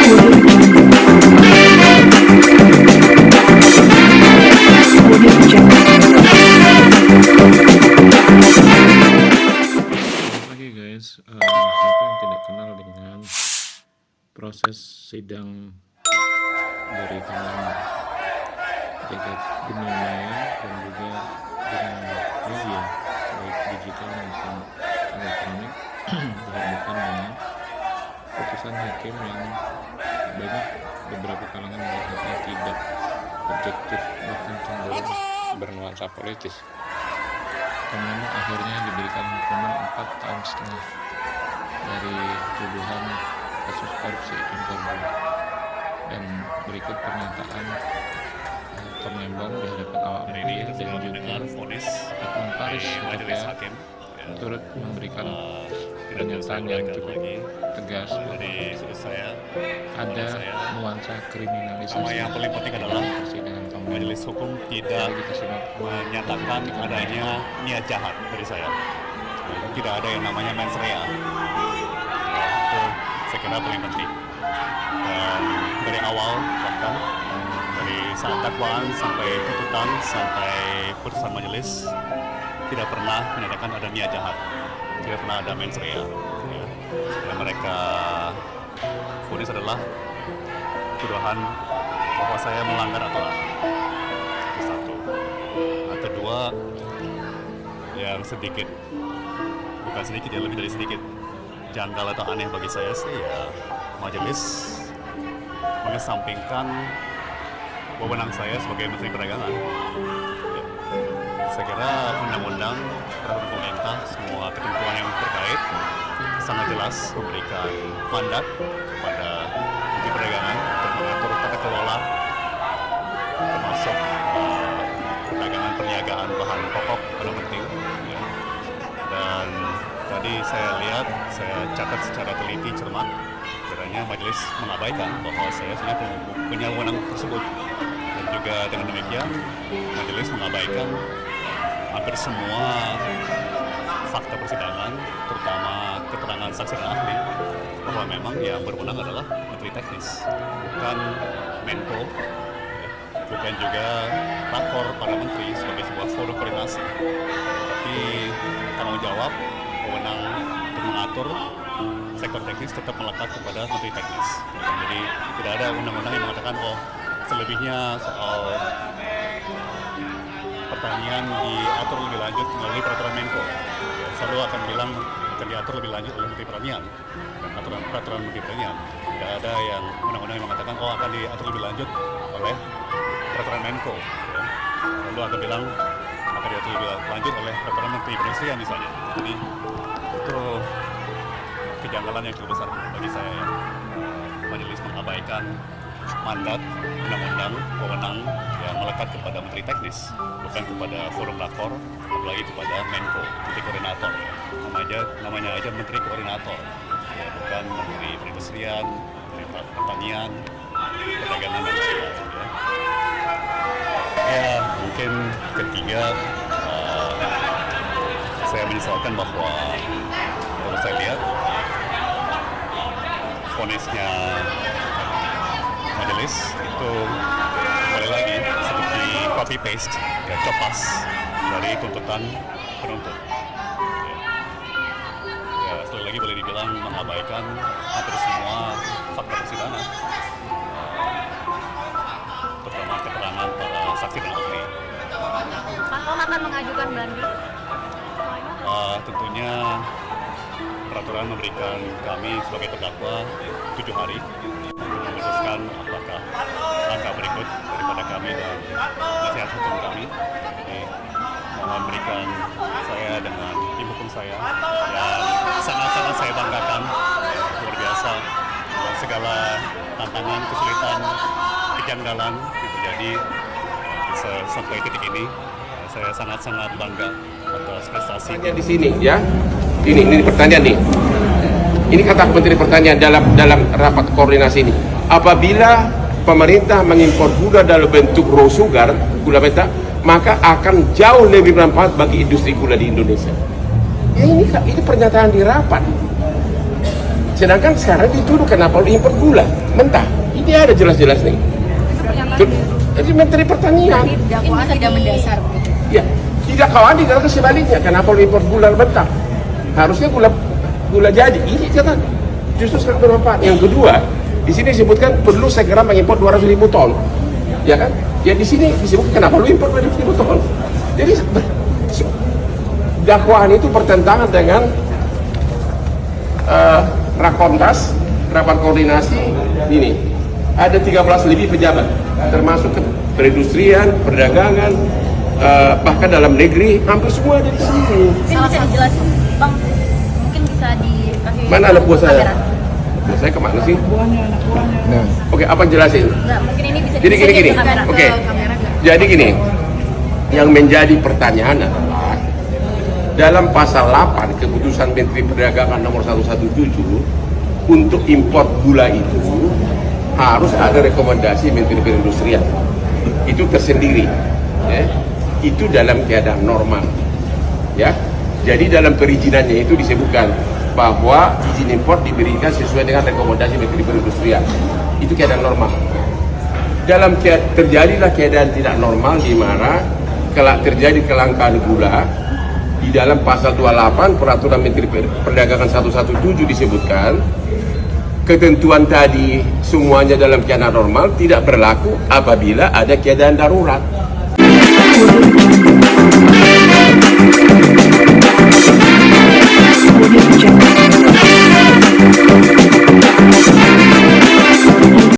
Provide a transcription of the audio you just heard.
Siapa yang tidak kenal dengan proses sidang dari teman jagat dunia maya dan juga dunia media baik digital maupun elektronik dihadapkan dengan putusan hakim yang banyak beberapa kalangan melihatnya tidak objektif, bahkan cenderung bernuansa politis. Namun akhirnya diberikan hukuman 4,5 tahun dari tuduhan kasus korupsi impor gula. Dan berikut pernyataan Tom Lembong di hadapan awak media dan juga Hotman Paris turut memberikan pernyataan yang cukup tegas bahwa ada nuansa kriminalisasi. Yang paling penting adalah majelis hukum tidak menyatakan adanya niat jahat dari saya. Tidak ada yang namanya mens rea. Itu saya kira paling penting. Dan dari awal bahkan dari saat dakwaan sampai tuntutan sampai putusan majelis tidak pernah menyatakan ada niat jahat, tidak pernah ada mens rea. Yang mereka vonis adalah tuduhan bahwa saya melanggar aturan. Satu. Atau dua, yang sedikit, bukan sedikit, ya lebih dari sedikit janggal atau aneh bagi saya sih ya majelis mengesampingkan wewenang saya sebagai Menteri Perdagangan. Ya. Saya kira undang-undang, peraturan pemerintah, semua ketentuan yang terkait sangat jelas memberikan mandat kepada Menteri Perdagangan untuk mengatur tata kelola termasuk perdagangan perniagaan bahan pokok barang penting. Ya. Dan tadi saya lihat, saya catat secara teliti cermat, kiranya majelis mengabaikan bahwa saya sebenarnya punya wewenang tersebut. Dan juga dengan demikian majelis mengabaikan hampir semua fakta persidangan, terutama keterangan saksi dan ahli, bahwa memang yang berwenang adalah Menteri Teknis, bukan Menko, bukan juga rakor para menteri sebagai sebuah forum koordinasi, tapi tanggung jawab wewenang untuk mengatur sektor teknis tetap melekat kepada Menteri Teknis. Jadi tidak ada undang-undang yang mengatakan selebihnya soal pertanian diatur lebih lanjut melalui peraturan Menko. Selalu akan bilang akan diatur lebih lanjut oleh Menteri Pertanian dan peraturan Menteri Pertanian. Tidak ada yang undang-undang yang mengatakan akan diatur lebih lanjut oleh peraturan Menko. Lalu akan bilang akan diatur lebih lanjut oleh peraturan Menteri Perindustrian misalnya. Jadi itu kejanggalan yang cukup besar bagi saya. Ya. Majelis mengabaikan mandat undang-undang wewenang yang melekat kepada Menteri Teknis, bukan kepada forum rakor, apalagi kepada Menko, Menteri Koordinator. Namanya aja Menteri Koordinator, ya, bukan Menteri Perindustrian, Menteri Pertanian, Perdagangan dan lain-lain. Ya, mungkin ketiga, saya menyesalkan bahwa kalau saya lihat vonisnya majelis itu kembali lagi seperti copy paste, ya, copas dari tuntutan penuntut. Ya, sekali lagi boleh dibilang mengabaikan hampir semua fakta persidangan, terutama keterangan para saksi dan ahli. Pak Tom akan mengajukan banding? Tentunya peraturan memberikan kami sebagai terdakwa 7 hari memutuskan apakah langkah berikut daripada kami dan nasihat hukum kami. Jadi mohon berikan saya dengan tim hukum saya yang sangat-sangat saya banggakan, luar biasa, dengan segala tantangan, kesulitan, kejanggalan yang terjadi bisa sampai titik ini. Saya sangat-sangat bangga atas prestasi di sini, ya. Ini pertanyaan nih. Ini kata Menteri Pertanian dalam rapat koordinasi ini. Apabila pemerintah mengimpor gula dalam bentuk raw sugar, gula mentah, maka akan jauh lebih bermanfaat bagi industri gula di Indonesia. Ya, ini pernyataan di rapat. Sedangkan sekarang dituduh kenapa lu impor gula mentah. Ini ada jelas-jelas nih. Jadi Menteri Pertanian. Dakwaan tidak mendasar. Ya, tidak kawan dikatakan sebaliknya. Kenapa lu impor gula mentah? Harusnya gula jadi. Ini kata justru sangat bermanfaat. Yang kedua, di sini disebutkan perlu segera mengimpor 200.000 ton. Ya kan? Ya di sini disebutkan kenapa lu impor 200.000 ton. Jadi dakwaan itu bertentangan dengan Rakontas, rapat koordinasi ini. Ada 13 lebih pejabat, termasuk perindustrian, perdagangan, bahkan dalam negeri, hampir semua ada di sini. Mungkin bisa dijelasin, Bang. Mungkin bisa dikasih. Mana anak buah saya? kamera. Buah saya kemana sih? Nah, oke, apa jelasin? Nggak, mungkin ini bisa Jadi gini. ke kamera. Oke. Ke kamera nggak? Jadi gini, yang menjadi pertanyaan adalah dalam pasal 8 keputusan Menteri Perdagangan nomor 117 untuk impor gula itu harus ada rekomendasi Menteri Perindustrian. Itu tersendiri, ya. Itu dalam keadaan normal, ya. Jadi dalam perizinannya itu disebutkan bahwa izin impor diberikan sesuai dengan rekomendasi Menteri Perindustrian. Itu keadaan normal. Terjadilah keadaan tidak normal di mana kalau terjadi kelangkaan gula di dalam pasal 28 peraturan Menteri Perdagangan 117 disebutkan ketentuan tadi semuanya dalam keadaan normal tidak berlaku apabila ada keadaan darurat. Audio Jungle.